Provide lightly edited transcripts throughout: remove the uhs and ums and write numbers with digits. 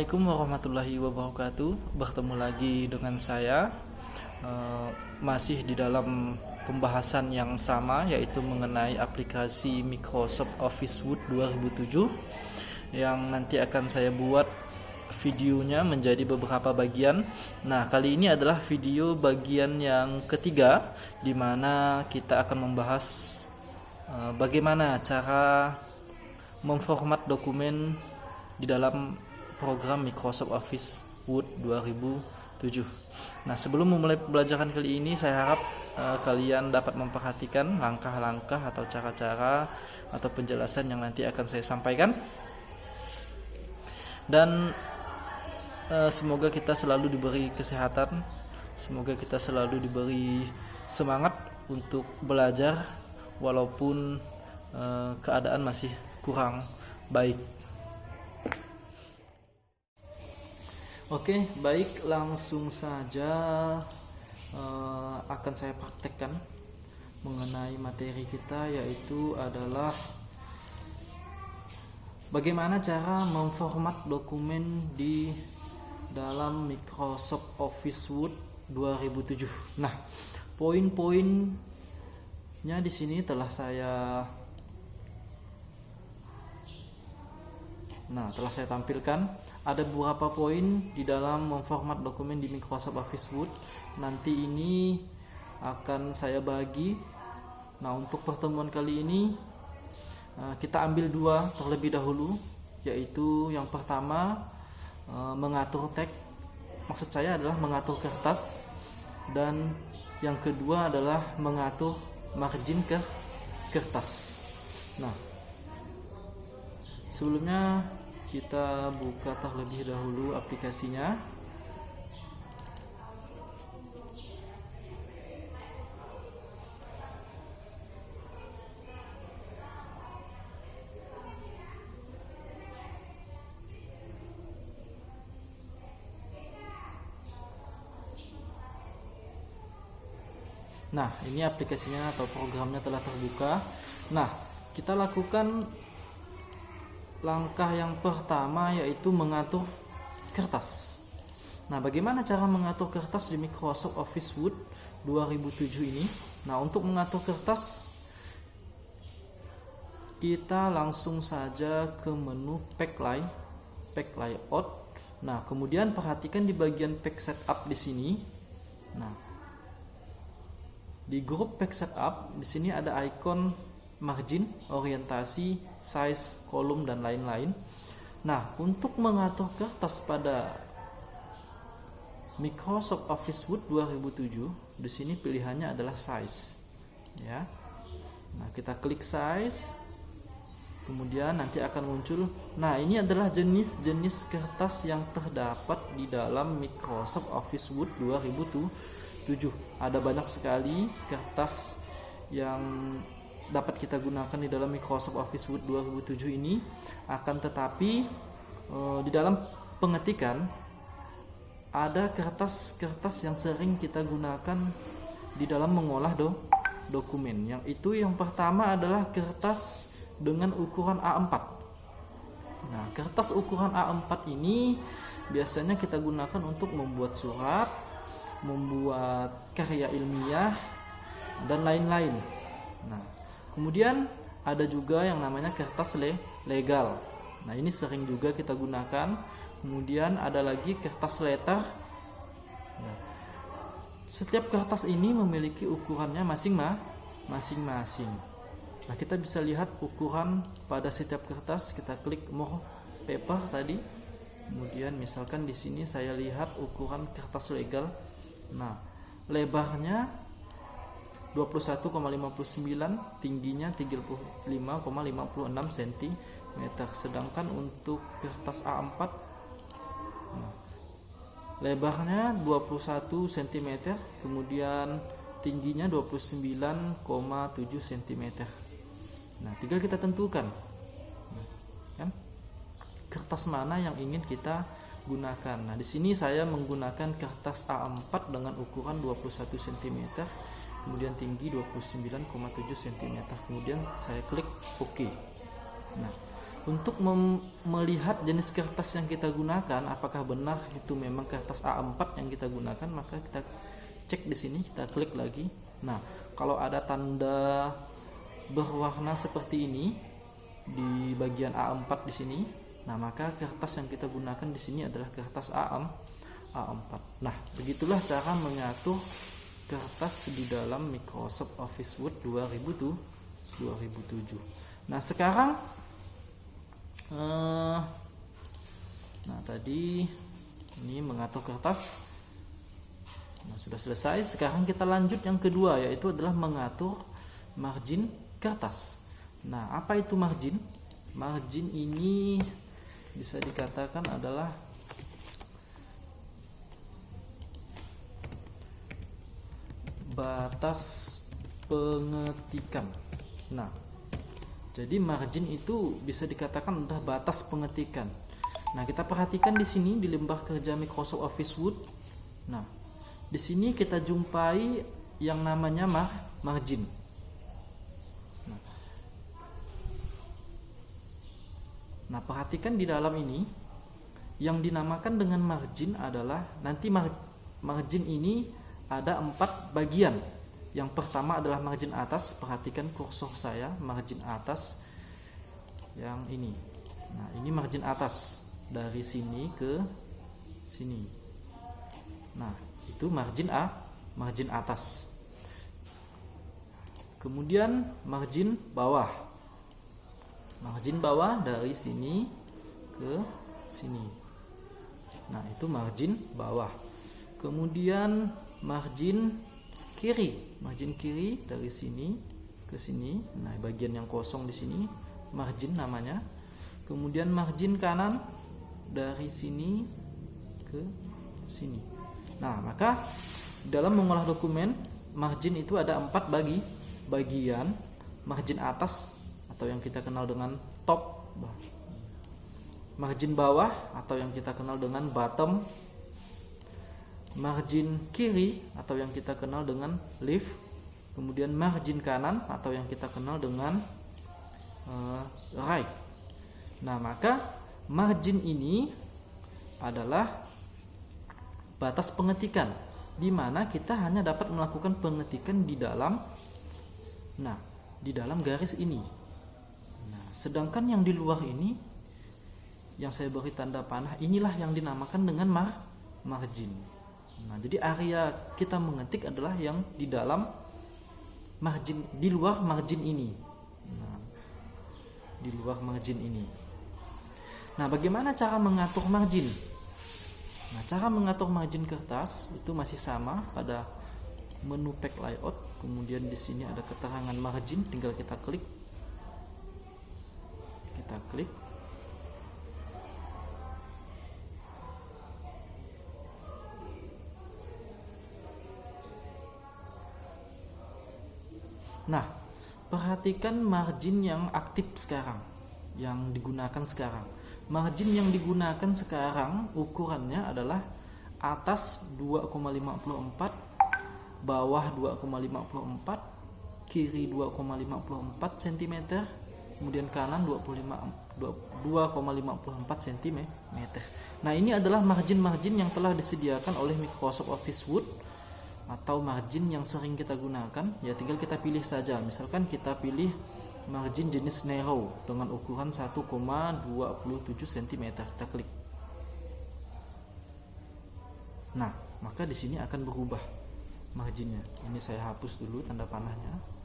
Assalamualaikum warahmatullahi wabarakatuh. Bertemu lagi dengan saya, masih di dalam pembahasan yang sama, yaitu mengenai aplikasi Microsoft Office Word 2007 yang nanti akan saya buat videonya menjadi beberapa bagian. Nah, kali ini adalah video bagian yang ketiga, di mana kita akan membahas bagaimana cara memformat dokumen di dalam program Microsoft Office Word 2007. Nah, sebelum memulai pembelajaran kali ini, saya harap kalian dapat memperhatikan langkah-langkah atau cara-cara atau penjelasan yang nanti akan saya sampaikan. Dan semoga kita selalu diberi kesehatan, semoga kita selalu diberi semangat untuk belajar walaupun keadaan masih kurang baik. Oke, baik, langsung saja akan saya praktekkan mengenai materi kita, yaitu adalah bagaimana cara memformat dokumen di dalam Microsoft Office Word 2007. Nah, poin-poinnya di sini telah saya tampilkan. Ada beberapa poin di dalam memformat dokumen di Microsoft Office Word. Nanti ini akan saya bagi. Nah, untuk pertemuan kali ini kita ambil dua terlebih dahulu, yaitu yang pertama mengatur teks. Maksud saya adalah mengatur kertas, dan yang kedua adalah mengatur margin ke kertas. Nah, sebelumnya kita buka terlebih dahulu aplikasinya. Nah, ini aplikasinya atau programnya telah terbuka. Nah, kita lakukan langkah yang pertama, yaitu mengatur kertas. Nah, bagaimana cara mengatur kertas di Microsoft Office Word 2007 ini? Nah, untuk mengatur kertas, kita langsung saja ke menu Pack Layout. Nah, kemudian perhatikan di bagian Pack Setup di sini. Nah, di grup Pack Setup di sini ada ikon margin, orientasi, size, kolom, dan lain-lain. Nah, untuk mengatur kertas pada Microsoft Office Word 2007, di sini pilihannya adalah size. Ya. Nah, kita klik size. Kemudian nanti akan muncul. Nah, ini adalah jenis-jenis kertas yang terdapat di dalam Microsoft Office Word 2007. Ada banyak sekali kertas yang dapat kita gunakan di dalam Microsoft Office Word 2007 ini. Akan tetapi di dalam pengetikan ada kertas-kertas yang sering kita gunakan di dalam mengolah dokumen. Yang pertama adalah kertas dengan ukuran A4. Nah, kertas ukuran A4 ini biasanya kita gunakan untuk membuat surat, membuat karya ilmiah, dan lain-lain. Nah, kemudian ada juga yang namanya kertas legal. Nah, ini sering juga kita gunakan. Kemudian ada lagi kertas letter. Nah, setiap kertas ini memiliki ukurannya masing-masing. Nah, kita bisa lihat ukuran pada setiap kertas. Kita klik more paper tadi. Kemudian misalkan di sini saya lihat ukuran kertas legal. Nah, lebarnya 21,59, tingginya 35,56 cm. Sedangkan untuk kertas A4, nah, lebarnya 21 cm, kemudian tingginya 29,7 cm. Nah, tinggal kita tentukan, kan, kertas mana yang ingin kita gunakan. Nah, di sini saya menggunakan kertas A4 dengan ukuran 21 cm. Kemudian tinggi 29,7 cm. Kemudian saya klik OK. Nah, Untuk melihat jenis kertas yang kita gunakan, apakah benar itu memang kertas A4 yang kita gunakan, maka kita cek di sini, kita klik lagi. Nah, kalau ada tanda berwarna seperti ini di bagian A4 di sini, nah maka kertas yang kita gunakan di sini adalah kertas A4. Nah, begitulah cara mengatur kertas di dalam Microsoft Office Word 2007. Nah, sekarang nah tadi ini mengatur kertas. Nah, sudah selesai. Sekarang kita lanjut yang kedua, yaitu adalah mengatur margin kertas. Nah, apa itu margin? Margin ini bisa dikatakan adalah batas pengetikan. Nah, jadi margin itu bisa dikatakan adalah batas pengetikan. Nah, kita perhatikan di sini di lembar kerja Microsoft Office Word. Nah, di sini kita jumpai yang namanya margin. Nah, perhatikan di dalam ini yang dinamakan dengan margin adalah nanti margin ini ada 4 bagian. Yang pertama adalah margin atas. Perhatikan kursor saya, margin atas yang ini. Nah, ini margin atas dari sini ke sini. Nah, itu margin atas. Kemudian margin bawah. Margin bawah dari sini ke sini. Nah, itu margin bawah. Kemudian margin kiri dari sini ke sini. Nah, bagian yang kosong di sini margin namanya. Kemudian margin kanan dari sini ke sini. Nah, maka dalam mengolah dokumen, margin itu ada 4 bagian. Margin atas atau yang kita kenal dengan top, margin bawah atau yang kita kenal dengan bottom, margin kiri atau yang kita kenal dengan left, kemudian margin kanan atau yang kita kenal dengan right. Nah, maka margin ini adalah batas pengetikan, di mana kita hanya dapat melakukan pengetikan di dalam garis ini. Nah, sedangkan yang di luar ini yang saya beri tanda panah, inilah yang dinamakan dengan margin. Nah, jadi area kita mengetik adalah yang di dalam margin, di luar margin ini. Nah, di luar margin ini. Nah, bagaimana cara mengatur margin? Nah, cara mengatur margin kertas itu masih sama pada menu pack layout. Kemudian di sini ada keterangan margin, tinggal kita klik. Nah, perhatikan margin yang aktif sekarang, yang digunakan sekarang. Margin yang digunakan sekarang ukurannya adalah atas 2,54, bawah 2,54, kiri 2,54 cm, kemudian kanan 2,54 cm. Nah, ini adalah margin-margin yang telah disediakan oleh Microsoft Office Word atau margin yang sering kita gunakan. Ya, tinggal kita pilih saja. Misalkan kita pilih margin jenis narrow dengan ukuran 1,27 cm. Kita klik. Nah, maka di sini akan berubah marginnya. Ini saya hapus dulu tanda panahnya.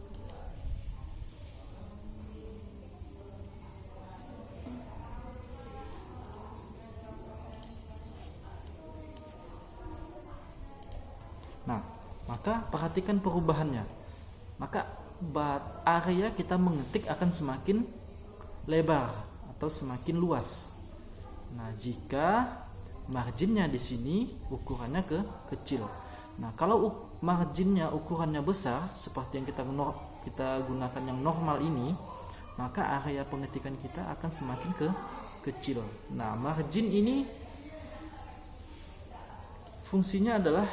Nah, maka perhatikan perubahannya. Maka area kita mengetik akan semakin lebar atau semakin luas. Nah, jika marginnya di sini ukurannya kecil. Nah, kalau marginnya ukurannya besar seperti yang kita gunakan yang normal ini, maka area pengetikan kita akan semakin kecil. Nah, margin ini fungsinya adalah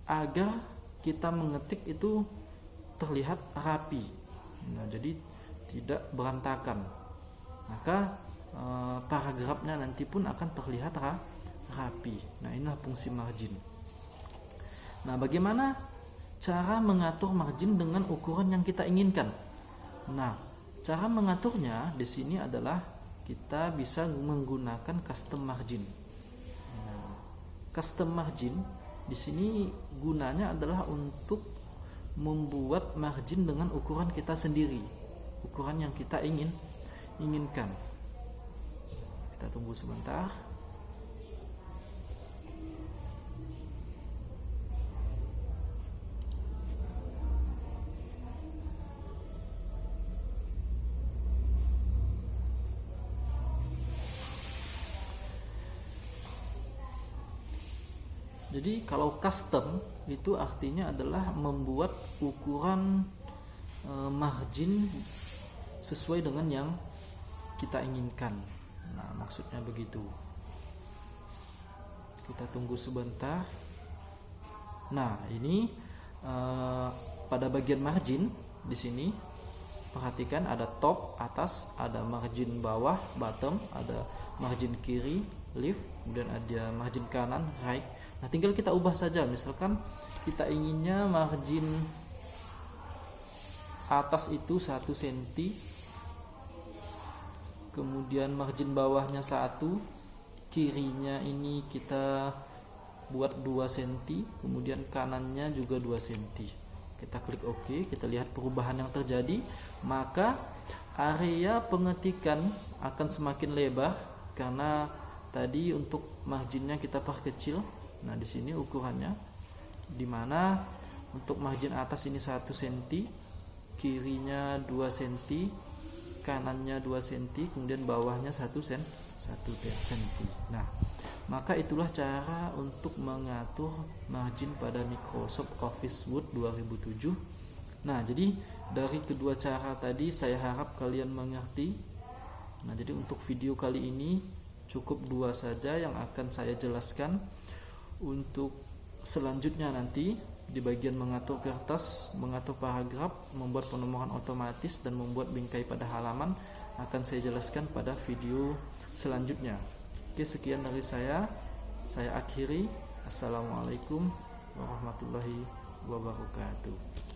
agar kita mengetik itu terlihat rapi. Nah, jadi tidak berantakan. Maka paragrafnya nanti pun akan terlihat rapi. Nah, inilah fungsi margin. Nah, bagaimana cara mengatur margin dengan ukuran yang kita inginkan? Nah, cara mengaturnya di sini adalah kita bisa menggunakan custom margin. Nah, custom margin di sini gunanya adalah untuk membuat margin dengan ukuran kita sendiri, ukuran yang kita inginkan. Kita tunggu sebentar. Jadi kalau custom itu artinya adalah membuat ukuran margin sesuai dengan yang kita inginkan. Nah, maksudnya begitu. Kita tunggu sebentar. Nah, ini pada bagian margin di sini perhatikan ada top atas, ada margin bawah bottom, ada margin kiri left, kemudian ada margin kanan right. Nah, tinggal kita ubah saja. Misalkan kita inginnya margin atas itu 1 cm, kemudian margin bawahnya 1, kirinya ini kita buat 2 cm, kemudian kanannya juga 2 cm. Kita klik OK, kita lihat perubahan yang terjadi. Maka area pengetikan akan semakin lebar karena tadi untuk marginnya kita perkecil. Nah, di sini ukurannya, dimana untuk margin atas ini 1 cm, kirinya 2 cm, kanannya 2 cm, kemudian bawahnya 1 cm. Nah, maka itulah cara untuk mengatur margin pada Microsoft Office Word 2007. Nah, jadi dari kedua cara tadi saya harap kalian mengerti. Nah, jadi untuk video kali ini cukup 2 saja yang akan saya jelaskan. Untuk selanjutnya nanti di bagian mengatur kertas, mengatur paragraf, membuat penomoran otomatis, dan membuat bingkai pada halaman akan saya jelaskan pada video selanjutnya. Oke, sekian dari saya akhiri. Assalamualaikum warahmatullahi wabarakatuh.